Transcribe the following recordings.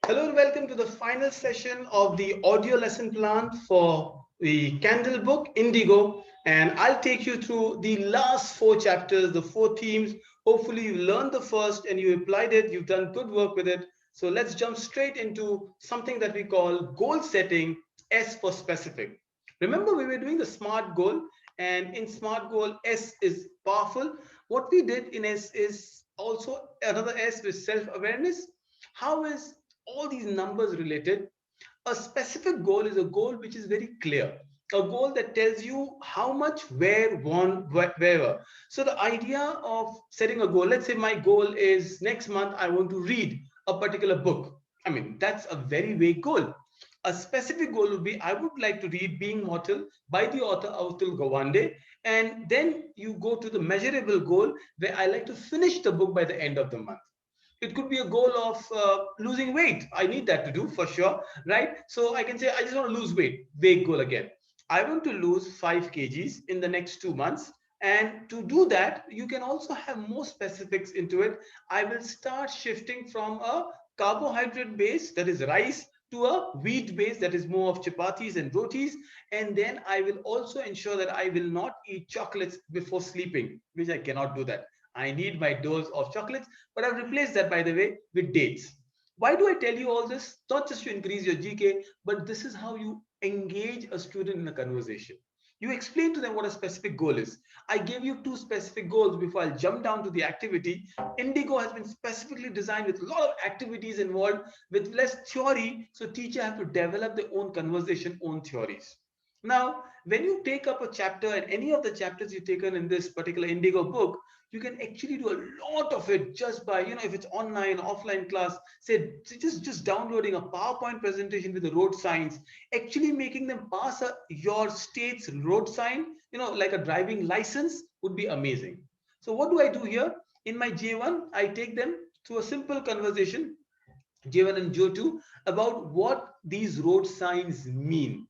Hello and welcome to the final session of the audio lesson plan for the Candle book Indigo. And I'll take you through the last four chapters, the four themes. Hopefully, you learned the first and you applied it. You've done good work with it. So let's jump straight into something that we call goal setting, S for specific. Remember, we were doing the SMART goal, and in SMART goal, S is powerful. What we did in S is also another S with self awareness. How is all these numbers related? A specific goal is a goal which is very clear, a goal that tells you how much, where, when, wherever. So the idea of setting a goal, let's say my goal is next month I want to read a particular book. I mean, that's a very vague goal. A specific goal would be I would like to read Being Mortal by the author Atul Gawande, and then you go to the measurable goal where I like to finish the book by the end of the month. It could be a goal of losing weight. I need that to do for sure, right? So I can say I just want to lose weight. Vague goal again. I want to lose 5 kgs in the next 2 months. And to do that, you can also have more specifics into it. I will start shifting from a carbohydrate base, that is rice, to a wheat base, that is more of chapatis and rotis. And then I will also ensure that I will not eat chocolates before sleeping, which I cannot do that. I need my dose of chocolates, but I've replaced that, by the way, with dates. Why do I tell you all this? Not just to increase your GK, but this is how you engage a student in a conversation. You explain to them what a specific goal is. I gave you two specific goals before I'll jump down to the activity. Indigo has been specifically designed with a lot of activities involved with less theory, so teacher have to develop their own conversation, own theories. Now, when you take up a chapter and any of the chapters you've taken in this particular Indigo book, you can actually do a lot of it just by, if it's online, offline class, say just downloading a PowerPoint presentation with the road signs, actually making them pass your state's road sign, like a driving license would be amazing. So what do I do here? In my J1, I take them through a simple conversation, J1 and J2, about what these road signs mean.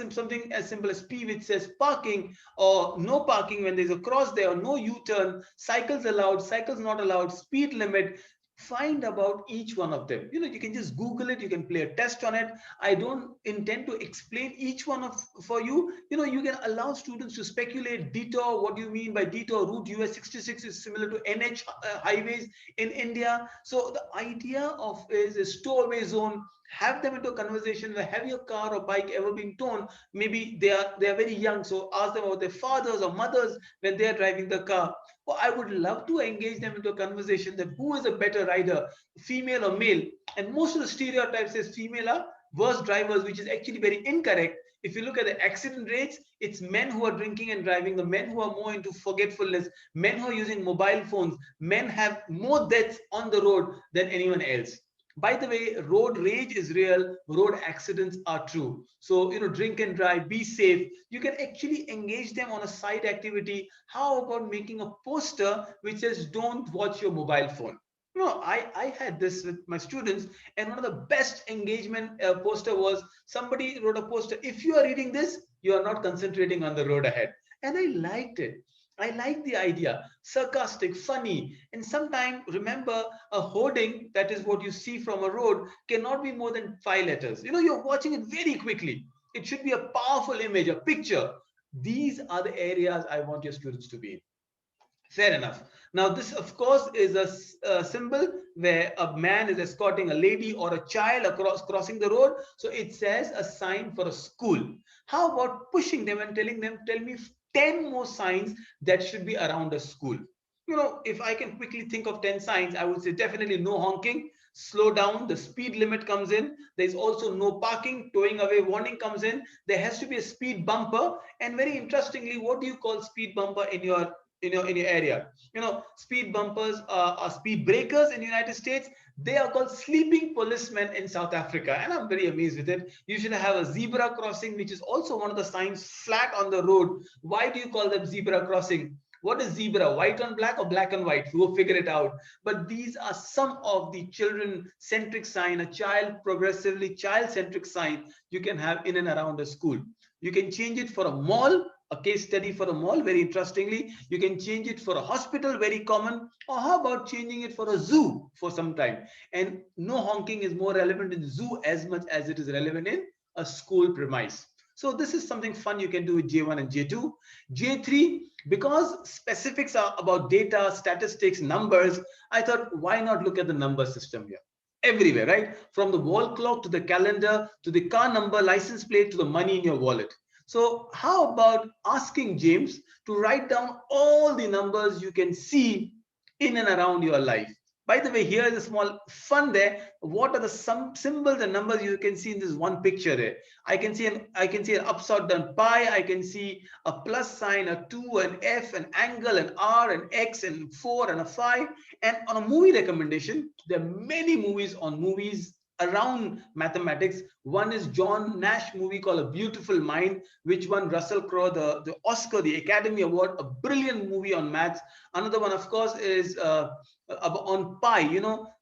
Something as simple as P, which says parking or no parking when there's a cross there, or no U-turn, cycles allowed, cycles not allowed, speed limit. Find about each one of them. You can just Google it. You can play a test on it. I don't intend to explain each one of for you. You can allow students to speculate. Detour, what do you mean by detour? Route US 66 is similar to NH highways in India. So the idea of is a stowaway zone. Have them into a conversation where have your car or bike ever been towed? Maybe they are very young, so ask them about their fathers or mothers when they are driving the car. Or I would love to engage them into a conversation that who is a better rider, female or male. And most of the stereotypes says female are worse drivers, which is actually very incorrect. If you look at the accident rates, it's men who are drinking and driving, the men who are more into forgetfulness, men who are using mobile phones. Men have more deaths on the road than anyone else. By the way, road rage is real, road accidents are true. So, drink and drive, be safe. You can actually engage them on a side activity. How about making a poster which says, don't watch your mobile phone? I had this with my students, and one of the best engagement poster was somebody wrote a poster. If you are reading this, you are not concentrating on the road ahead. And I liked it. I like the idea, sarcastic, funny, and sometimes remember a hoarding, that is what you see from a road, cannot be more than 5 letters. You're watching it very quickly. It should be a powerful image, a picture. These are the areas I want your students to be in. Fair enough. Now, this, of course, is a symbol where a man is escorting a lady or a child crossing the road. So it says a sign for a school. How about pushing them and telling them, tell me 10 more signs that should be around a school? If I can quickly think of 10 signs, I would say definitely no honking, slow down, the speed limit comes in. There's also no parking, towing away warning comes in. There has to be a speed bumper. And very interestingly, what do you call speed bumper in your area? Speed bumpers are speed breakers in the United States. They are called sleeping policemen in South Africa, and I'm very amazed with it. You should have a zebra crossing, which is also one of the signs flat on the road. Why do you call them zebra crossing? What is zebra? White on black or black and white? Go figure it out. But these are some of the children-centric sign, a progressively child-centric sign you can have in and around a school. You can change it for a mall, a case study for a mall, very interestingly. You can change it for a hospital, very common. Or how about changing it for a zoo for some time? And no honking is more relevant in zoo as much as it is relevant in a school premise. So this is something fun you can do with J1 and J2. J3, because specifics are about data, statistics, numbers, I thought, why not look at the number system here? Everywhere, right? From the wall clock to the calendar, to the car number, license plate, to the money in your wallet. So how about asking James to write down all the numbers you can see in and around your life? By the way, here is a small fun there. What are the some symbols and numbers you can see in this one picture there? I can see an upside down pi. I can see a plus sign, a 2, an F, an angle, an R, an X, and 4, and a 5. And on a movie recommendation, there are many movies on movies around mathematics. One is John Nash movie called A Beautiful Mind, which won Russell Crowe the Oscar, the Academy Award, a brilliant movie on maths. Another one, of course, is on pi,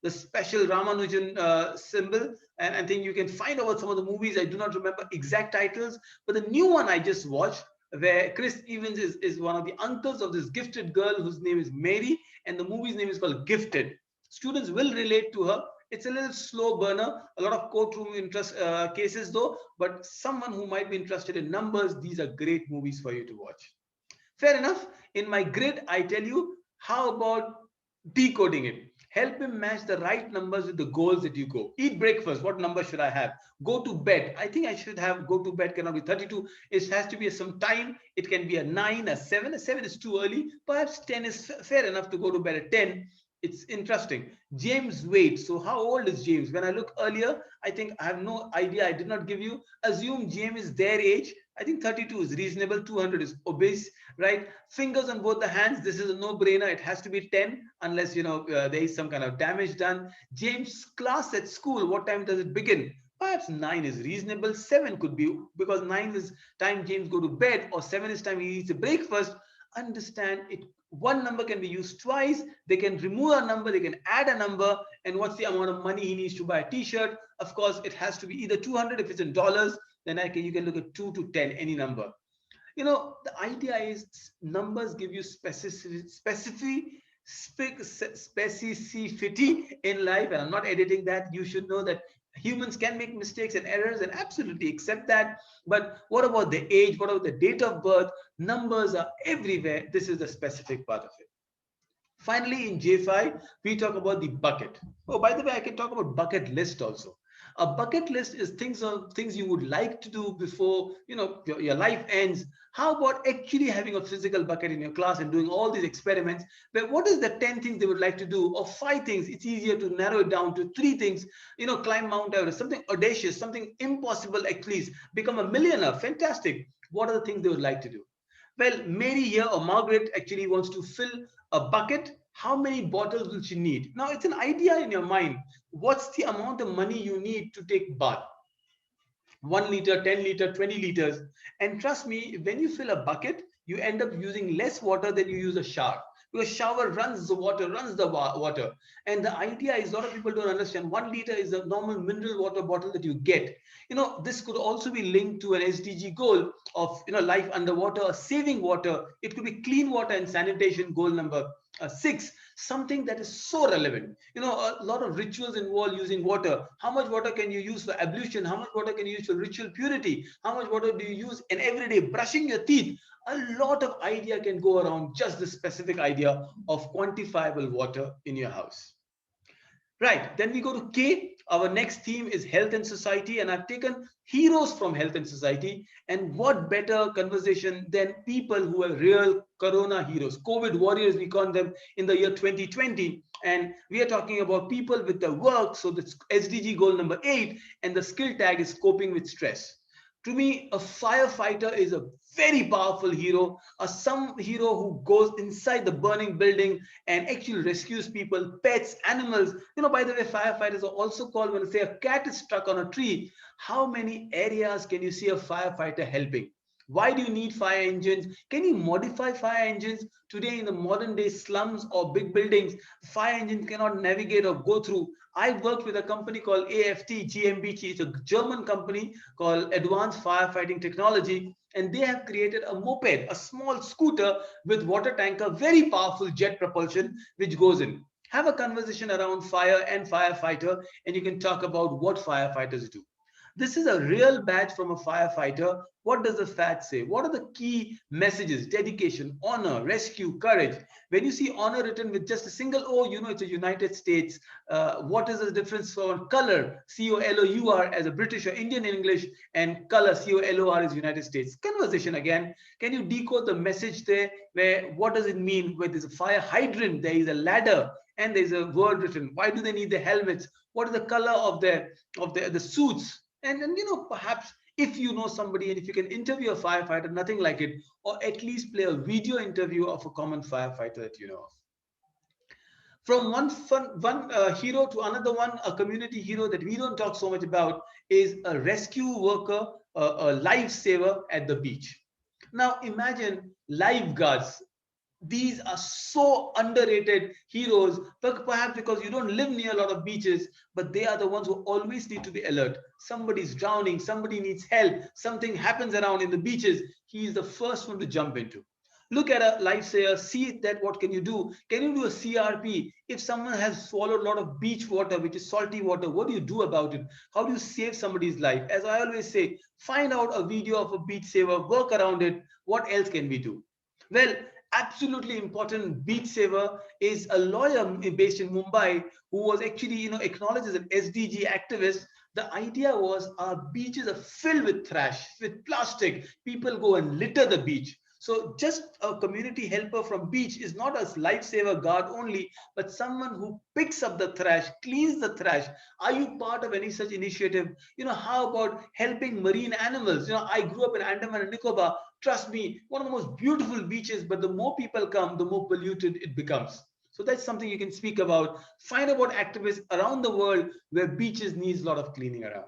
the special Ramanujan symbol. And I think you can find out some of the movies. I do not remember exact titles, but the new one I just watched, where Chris Evans is one of the uncles of this gifted girl whose name is Mary, and the movie's name is called Gifted. Students will relate to her. It's a little slow burner, a lot of courtroom interest cases though, but someone who might be interested in numbers, these are great movies for you to watch. Fair enough. In my grid, I tell you, how about decoding it? Help him match the right numbers with the goals that you go. Eat breakfast. What number should I have? Go to bed. I think I should have go to bed cannot be 32. It has to be some time. It can be a 9, a 7. A 7 is too early. Perhaps 10 is fair enough to go to bed at 10. It's interesting. James Wade. So how old is James? When I look earlier, I think I have no idea. I did not give you. Assume James is their age. I think 32 is reasonable. 200 is obese, right? Fingers on both the hands. This is a no-brainer. It has to be 10 unless, there is some kind of damage done. James' class at school, what time does it begin? Perhaps 9 is reasonable. 7 could be, because 9 is time James go to bed, or 7 is time he eats a breakfast. Understand it. One number can be used twice. They can remove a number, they can add a number, and what's the amount of money he needs to buy a t-shirt? Of course, it has to be either 200 if it's in dollars, then you can look at 2 to 10, any number. The idea is numbers give you specificity in life, and I'm not editing that. You should know that humans can make mistakes and errors, and absolutely accept that. But what about the age? What about the date of birth? Numbers are everywhere. This is the specific part of it. Finally, in J5, we talk about the bucket. Oh, by the way, I can talk about bucket list also. A bucket list is things you would like to do before your life ends. How about actually having a physical bucket in your class and doing all these experiments? But what is the 10 things they would like to do, or 5 things? It's easier to narrow it down to 3 things. Climb Mount Everest, something audacious, something impossible at least. Become a millionaire. Fantastic. What are the things they would like to do? Well, Mary here, or Margaret, actually wants to fill a bucket. How many bottles will she need? Now, it's an idea in your mind. What's the amount of money you need to take bath? 1 liter, 10 liter, 20 liters. And trust me, when you fill a bucket, you end up using less water than you use a shower. Because shower runs the water. And the idea is, a lot of people don't understand, 1 liter is a normal mineral water bottle that you get. This could also be linked to an SDG goal of life underwater, or saving water. It could be clean water and sanitation goal number 6, something that is so relevant. A lot of rituals involve using water. How much water can you use for ablution? How much water can you use for ritual purity? How much water do you use in everyday brushing your teeth? A lot of idea can go around just the specific idea of quantifiable water in your house. Right, then we go to K. Our next theme is health and society, and I've taken heroes from health and society. And what better conversation than people who are real corona heroes, COVID warriors, we call them, in the year 2020. And we are talking about people with the work. So that's SDG goal number 8, and the skill tag is coping with stress. To me, a firefighter is a very powerful hero, some hero who goes inside the burning building and actually rescues people, pets, animals. By the way, firefighters are also called, when say a cat is stuck on a tree, how many areas can you see a firefighter helping? Why do you need fire engines? Can you modify fire engines? Today in the modern day slums or big buildings, fire engines cannot navigate or go through. I worked with a company called AFT GmbH. It's a German company called Advanced Firefighting Technology. and they have created a moped, a small scooter with water tanker, very powerful jet propulsion, which goes in. Have a conversation around fire and firefighter, and you can talk about what firefighters do. This is a real badge from a firefighter. What does the badge say? What are the key messages? Dedication, honor, rescue, courage. When you see honor written with just a single O, you know it's a United States. What is the difference for color? COLOUR as a British or Indian English, and color, COLOR, is United States. Conversation again. Can you decode the message there? Where what does it mean? Where there's a fire hydrant, there is a ladder, and there's a word written. Why do they need the helmets? What is the color of the suits? And perhaps if you know somebody and if you can interview a firefighter, nothing like it, or at least play a video interview of a common firefighter that you know of. From one hero to another one, a community hero that we don't talk so much about is a rescue worker, a lifesaver at the beach. Now imagine lifeguards. These are so underrated heroes, perhaps because you don't live near a lot of beaches, but they are the ones who always need to be alert. Somebody's drowning, somebody needs help, something happens around in the beaches, he is the first one to jump into. Look at a lifesaver, see that what can you do? Can you do a CRP? If someone has swallowed a lot of beach water, which is salty water, what do you do about it? How do you save somebody's life? As I always say, find out a video of a beach saver, work around it. What else can we do? Well, absolutely important beach saver is a lawyer based in Mumbai who was actually acknowledged as an SDG activist. The idea was our beaches are filled with trash, with plastic. People go and litter the beach. So just a community helper from beach is not a lifesaver guard only, but someone who picks up the trash, cleans the trash. Are you part of any such initiative? How about helping marine animals? I grew up in Andaman and Nicobar. Trust me, one of the most beautiful beaches, but the more people come, the more polluted it becomes. So that's something you can speak about. Find about activists around the world where beaches needs a lot of cleaning around.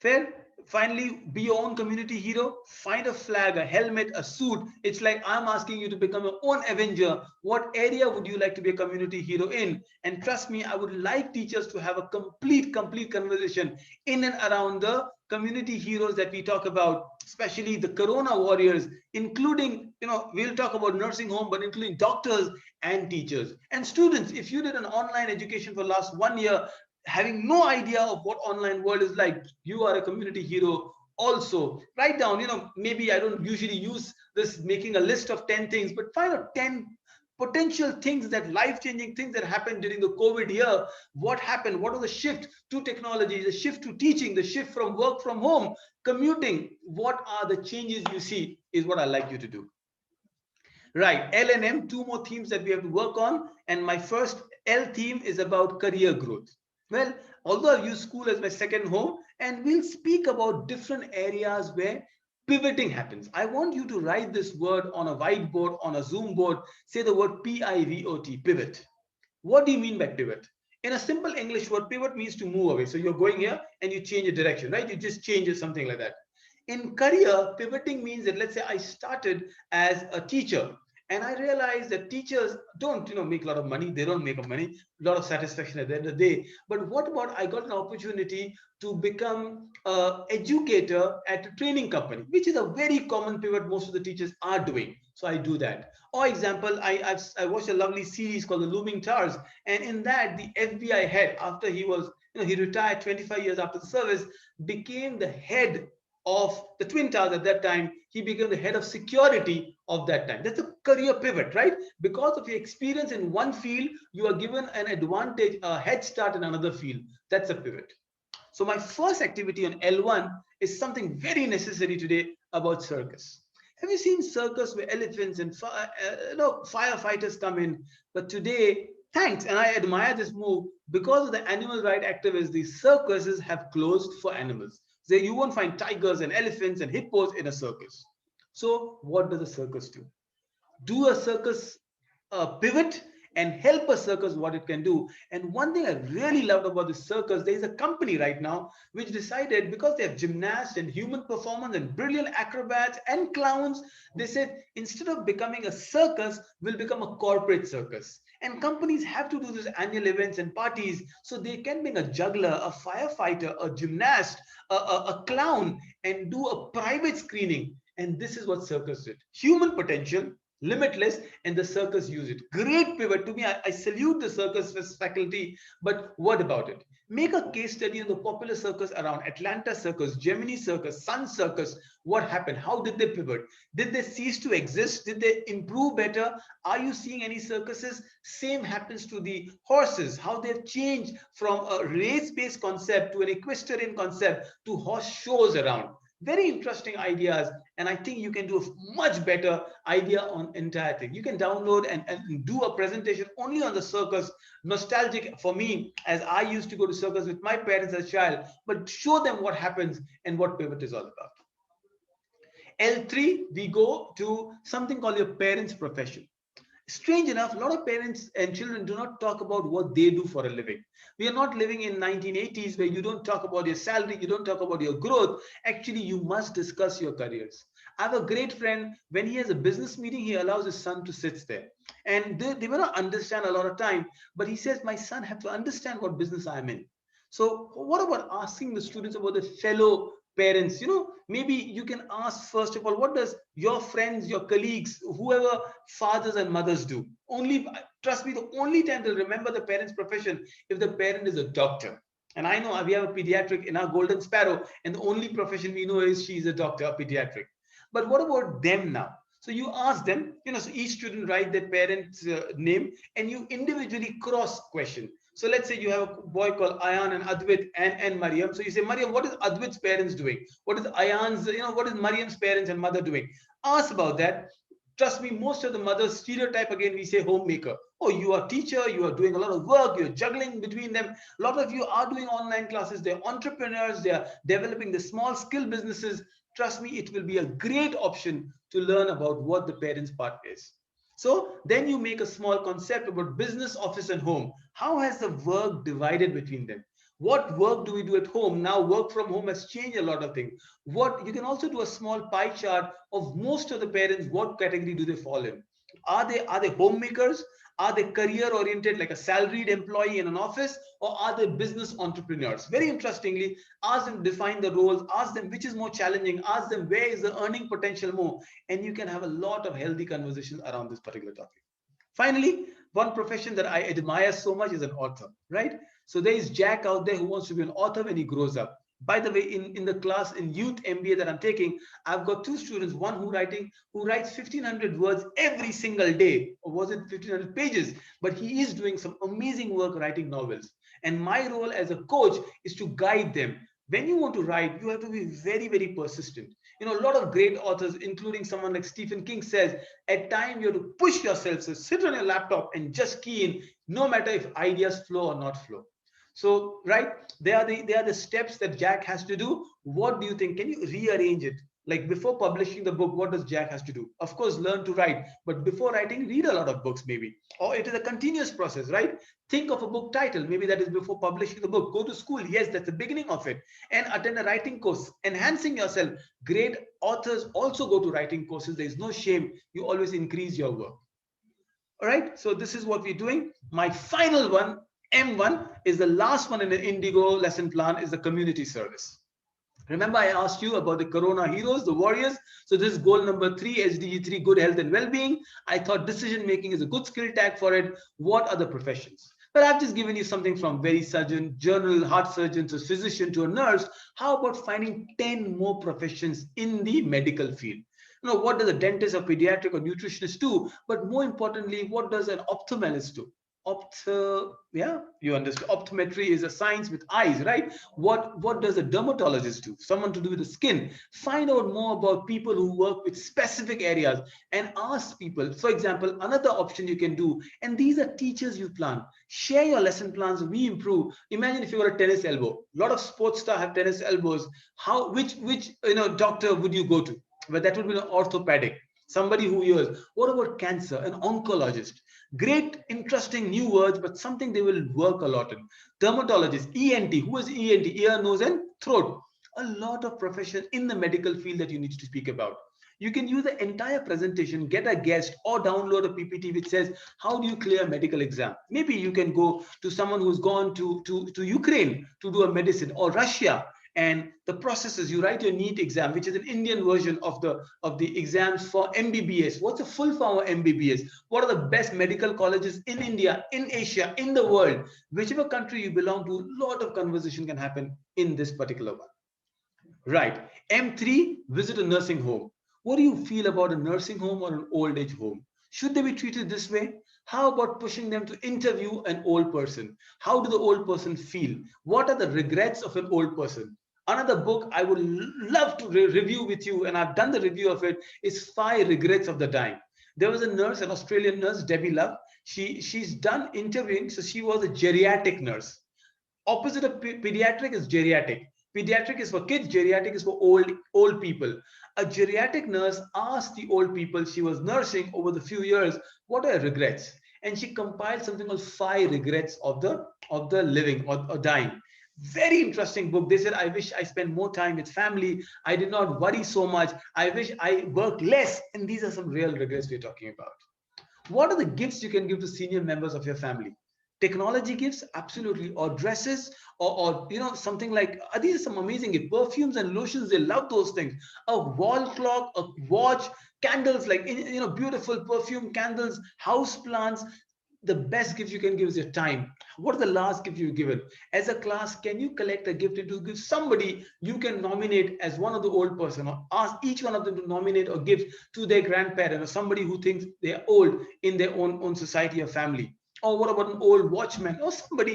Fair? Finally, be your own community hero. Find a flag, a helmet, a suit. It's like I'm asking you to become your own Avenger. What area would you like to be a community hero in? And trust me, I would like teachers to have a complete conversation in and around the community heroes that we talk about, especially the Corona warriors, including, we'll talk about nursing home, but including doctors and teachers and students. If you did an online education for last 1 year, having no idea of what online world is like, you are a community hero also. Write down, maybe I don't usually use this making a list of 10 things, but find out 10 potential things, that life-changing things that happened during the COVID year. What happened? What was the shift to technology, the shift to teaching, the shift from work from home, commuting? What are the changes you see is what I like you to do. Right, L and M, two more themes that we have to work on. And my first L theme is about career growth. Well, although I've used school as my second home, and we'll speak about different areas where pivoting happens. I want you to write this word on a whiteboard, on a Zoom board. Say the word PIVOT, pivot. What do you mean by pivot? In a simple English word, pivot means to move away. So you're going here and you change a direction, right? You just change it, something like that. In career, pivoting means that, let's say I started as a teacher, and I realized that teachers don't, make a lot of money. They don't make a lot of satisfaction at the end of the day. But what about I got an opportunity to become an educator at a training company, which is a very common pivot most of the teachers are doing. So I do that. Or example, I watched a lovely series called The Looming Towers, and in that the FBI head, after he was, he retired 25 years after the service, became the head of the Twin Towers at that time. He became the head of security of that time. That's a career pivot, right? Because of your experience in one field, you are given an advantage, a head start in another field. That's a pivot. So my first activity on L1 is something very necessary today about circus. Have you seen circus where elephants and firefighters come in? But today, thanks, and I admire this move, because of the animal rights activists, the circuses have closed for animals. So you won't find tigers and elephants and hippos in a circus. So what does a circus do? Do a circus pivot and help a circus what it can do. And one thing I really loved about the circus, there is a company right now which decided, because they have gymnasts and human performance and brilliant acrobats and clowns, they said instead of becoming a circus, we'll become a corporate circus. And companies have to do these annual events and parties, so they can bring a juggler, a firefighter, a gymnast, a clown, and do a private screening. And this is what Circus did. Human potential, limitless, and the Circus used it. Great pivot. To me, I salute the Circus faculty. But what about it? Make a case study on the popular circus around Atlanta Circus, Gemini Circus, Sun Circus. What happened? How did they pivot? Did they cease to exist? Did they improve better? Are you seeing any circuses? Same happens to the horses, how they've changed from a race-based concept to an equestrian concept to horse shows around. Very interesting ideas, and I think you can do a much better idea on entire thing. You can download and do a presentation only on the circus. Nostalgic for me, as I used to go to circus with my parents as a child, but show them what happens and what pivot is all about. L3, we go to something called your parents' profession. Strange enough, a lot of parents and children do not talk about what they do for a living. We are not living in 1980s where you don't talk about your salary, you don't talk about your growth. Actually, you must discuss your careers. I have a great friend, when he has a business meeting, he allows his son to sit there. And they may not understand a lot of time, but he says, my son have to understand what business I'm in. So what about asking the students about the fellow parents? Maybe you can ask, first of all, what does your friends, your colleagues, whoever fathers and mothers do? Only, trust me, the only time they'll remember the parent's profession if the parent is a doctor. And I know we have a pediatric in our golden sparrow, and the only profession we know is she's a doctor, a pediatric. But what about them now? So you ask them, so each student write their parent's name, and you individually cross question. So let's say you have a boy called Ayan and Advait and Mariam. So you say, Mariam, what is Advait's parents doing? What is Ayan's, what is Mariam's parents and mother doing? Ask about that. Trust me, most of the mothers stereotype, again, we say homemaker. Oh, you are a teacher, you are doing a lot of work, you're juggling between them. A lot of you are doing online classes, they're entrepreneurs, they're developing the small skill businesses. Trust me, it will be a great option to learn about what the parents' part is. So then you make a small concept about business, office, and home. How has the work divided between them? What work do we do at home? Now work from home has changed a lot of things. What you can also do a small pie chart of most of the parents, what category do they fall in? Are they homemakers? Are they career oriented, like a salaried employee in an office, or are they business entrepreneurs? Very interestingly, ask them to define the roles, ask them which is more challenging, ask them where is the earning potential more, and you can have a lot of healthy conversations around this particular topic. Finally, one profession that I admire so much is an author, right? So there is Jack out there who wants to be an author when he grows up. By the way, in the class in youth MBA that I'm taking, I've got two students, one who writes 1,500 words every single day, or was it 1,500 pages? But he is doing some amazing work writing novels. And my role as a coach is to guide them. When you want to write, you have to be very, very persistent. A lot of great authors, including someone like Stephen King, says at times you have to push yourself. So sit on your laptop and just key in, no matter if ideas flow or not flow. So, right, they are the steps that Jack has to do. What do you think? Can you rearrange it? Like before publishing the book, what does Jack has to do? Of course, learn to write. But before writing, read a lot of books maybe. Or it is a continuous process, right? Think of a book title. Maybe that is before publishing the book. Go to school. Yes, that's the beginning of it. And attend a writing course. Enhancing yourself. Great authors also go to writing courses. There is no shame. You always increase your work. All right. So this is what we're doing. My final one, M1, is the last one in the Indigo lesson plan, is the community service. Remember, I asked you about the Corona heroes, the warriors. So this is goal number 3, SDG 3, good health and well-being. I thought decision making is a good skill tag for it. What are the professions? But I've just given you something from very surgeon, journal, heart surgeon, to physician, to a nurse. How about finding 10 more professions in the medical field? What does a dentist or pediatric or nutritionist do? But more importantly, what does an ophthalmologist do? You understand. Optometry is a science with eyes, right? What does a dermatologist do? Someone to do with the skin. Find out more about people who work with specific areas and ask people. For example, another option you can do, and these are teachers you plan. Share your lesson plans. We improve. Imagine if you were a tennis elbow. A lot of sports stars have tennis elbows. Which doctor would you go to? Well, that would be an orthopedic. Somebody who hears. What about cancer? An oncologist. Great, interesting new words, but something they will work a lot in. Dermatologist, ENT. Who is ENT? Ear, nose, and throat. A lot of professions in the medical field that you need to speak about. You can use the entire presentation, get a guest, or download a PPT which says, how do you clear a medical exam? Maybe you can go to someone who's gone to Ukraine to do a medicine, or Russia, And the processes, you write your NEET exam, which is an Indian version of the exams for MBBS. What's the full form of MBBS? What are the best medical colleges in India, in Asia, in the world? Whichever country you belong to, a lot of conversation can happen in this particular one. Right. M3, visit a nursing home. What do you feel about a nursing home or an old age home? Should they be treated this way? How about pushing them to interview an old person? How do the old person feel? What are the regrets of an old person? Another book I would love to review with you, and I've done the review of it, is Five Regrets of the Dying. There was a nurse, an Australian nurse, Debbie Love. She's done interviewing, so she was a geriatric nurse. Opposite of pediatric is geriatric. Pediatric is for kids, geriatric is for old people. A geriatric nurse asked the old people she was nursing over the few years, what are regrets? And she compiled something called Five Regrets of the living or dying. Very interesting book. They said, I wish I spent more time with family. I did not worry so much. I wish I worked less. And these are some real regrets we're talking about. What are the gifts you can give to senior members of your family? Technology gifts, absolutely, or dresses, or something like these are some amazing gifts. Perfumes and lotions, they love those things. A wall clock, a watch, candles, like beautiful perfume candles, house plants. The best gift you can give is your time. What are the last gift you've given? As a class, can you collect a gift to give somebody you can nominate as one of the old person, or ask each one of them to nominate a gift to their grandparent or somebody who thinks they're old in their own society or family? Or what about an old watchman or somebody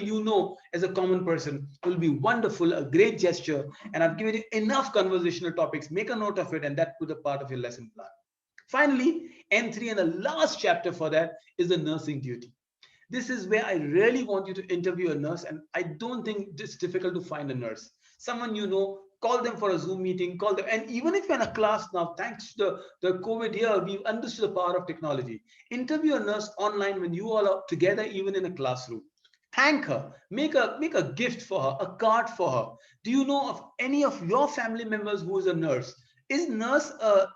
as a common person? It will be wonderful, a great gesture. And I've given you enough conversational topics. Make a note of it, and that could be a part of your lesson plan. Finally, M3, and the last chapter for that is the nursing duty. This is where I really want you to interview a nurse, and I don't think it's difficult to find a nurse. Someone call them for a Zoom meeting, call them. And even if you're in a class now, thanks to the COVID year, we've understood the power of technology. Interview a nurse online when you all are together, even in a classroom. Thank her, make a gift for her, a card for her. Do you know of any of your family members who is a nurse? Is nurse a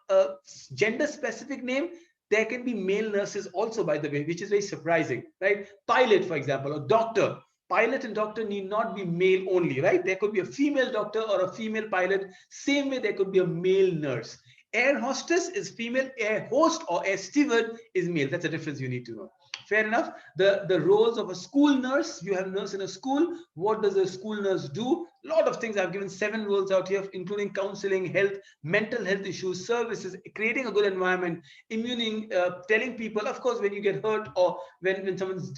gender specific name? There can be male nurses also, by the way, which is very surprising, right? Pilot, for example, or doctor. Pilot and doctor need not be male only, right? There could be a female doctor or a female pilot. Same way, there could be a male nurse. Air hostess is female. Air host or air steward is male. That's a difference you need to know. Fair enough. The roles of a school nurse, you have a nurse in a school. What does a school nurse do? A lot of things. I've given 7 roles out here, including counseling, health, mental health issues, services, creating a good environment, immuning, telling people, of course, when you get hurt or when someone's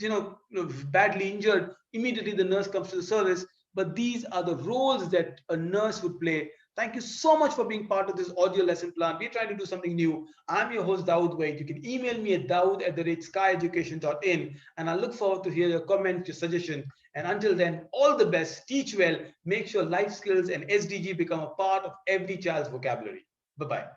badly injured, immediately the nurse comes to the service. But these are the roles that a nurse would play. Thank you so much for being part of this audio lesson plan. We're trying to do something new. I'm your host, Dawood Wade. You can email me at dawood@skyeducation.in, and I look forward to hear your comments, your suggestions. And until then, all the best, teach well, make sure life skills and SDG become a part of every child's vocabulary. Bye-bye.